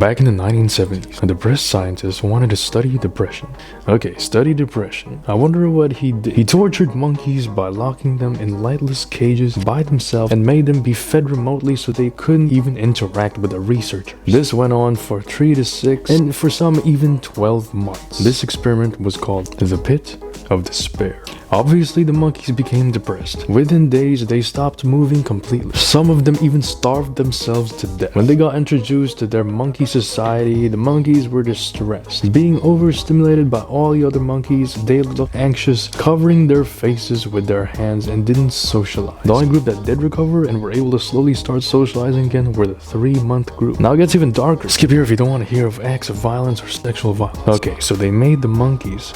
Back in the 1970s, a depressed scientist wanted to study depression. Okay, study depression. I wonder what he did. He tortured monkeys by locking them in lightless cages by themselves and made them be fed remotely so they couldn't even interact with the researchers. This went on for 3 to 6 and for some even 12 months. This experiment was called the Pit of Despair. Obviously, the monkeys became depressed. Within days, they stopped moving completely. Some of them even starved themselves to death. When they got introduced to their monkey society, the monkeys were distressed. Being overstimulated by all the other monkeys, they looked anxious, covering their faces with their hands and didn't socialize. The only group that did recover and were able to slowly start socializing again were the 3-month group. Now it gets even darker. Skip here if you don't want to hear of acts of violence or sexual violence. Okay, so they made the monkeys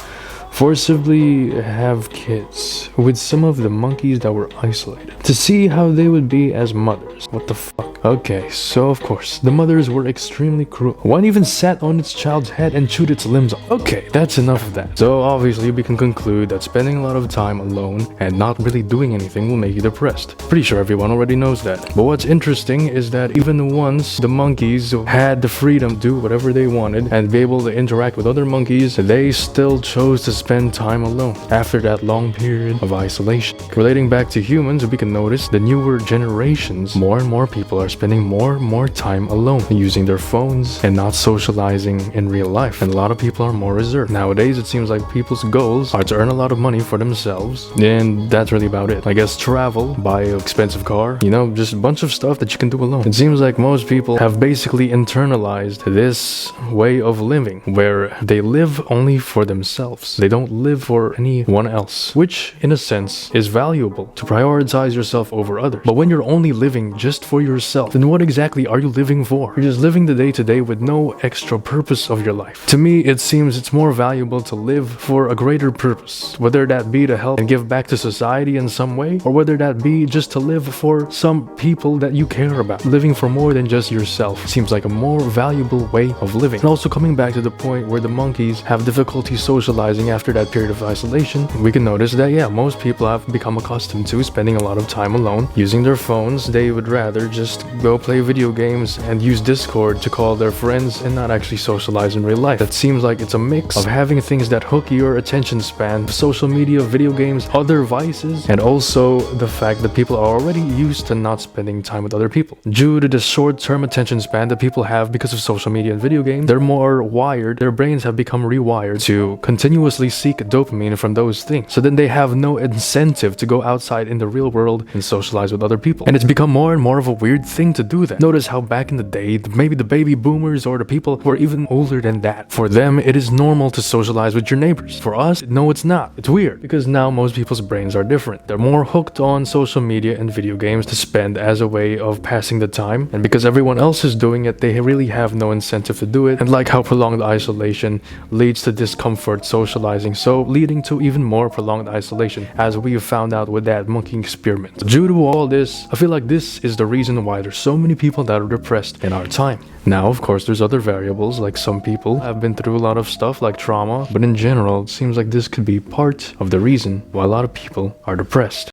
forcibly have kids with some of the monkeys that were isolated to see how they would be as mothers. What the fuck? Okay, so of course, the mothers were extremely cruel. One even sat on its child's head and chewed its limbs off. Okay, that's enough of that. So obviously we can conclude that spending a lot of time alone and not really doing anything will make you depressed. Pretty sure everyone already knows that. But what's interesting is that even once the monkeys had the freedom to do whatever they wanted and be able to interact with other monkeys, they still chose to spend time alone after that long period of isolation. Relating back to humans, we can notice the newer generations, more and more people are spending more and more time alone, using their phones and not socializing in real life. And a lot of people are more reserved. Nowadays, it seems like people's goals are to earn a lot of money for themselves, and that's really about it. I guess travel, buy an expensive car, you know, just a bunch of stuff that you can do alone. It seems like most people have basically internalized this way of living, where they live only for themselves. They don't live for anyone else, which in a sense is valuable to prioritize yourself over others. But when you're only living just for yourself, then what exactly are you living for? You're just living the day to day with no extra purpose of your life. To me, it seems it's more valuable to live for a greater purpose, whether that be to help and give back to society in some way, or whether that be just to live for some people that you care about. Living for more than just yourself seems like a more valuable way of living. And also coming back to the point where the monkeys have difficulty socializing after that period of isolation, we can notice that yeah, most people have become accustomed to spending a lot of time alone, using their phones. They would rather just go play video games and use Discord to call their friends and not actually socialize in real life. That seems like it's a mix of having things that hook your attention span, social media, video games, other vices, and also the fact that people are already used to not spending time with other people. Due to the short-term attention span that people have because of social media and video games, they're more wired, their brains have become rewired to continuously seek dopamine from those things. So then they have no incentive to go outside in the real world and socialize with other people. And it's become more and more of a weird thing to do that. Notice how back in the day, maybe the baby boomers or the people who are even older than that, for them it is normal to socialize with your neighbors. For us, no, it's not. It's weird because now most people's brains are different. They're more hooked on social media and video games to spend as a way of passing the time, and because everyone else is doing it, they really have no incentive to do it. And like how prolonged isolation leads to discomfort socializing, so leading to even more prolonged isolation, as we have found out with that monkey experiment. Due to all this, I feel like this is the reason why there's so many people that are depressed in our time. Now, of course, there's other variables, like some people have been through a lot of stuff like trauma, but in general, it seems like this could be part of the reason why a lot of people are depressed.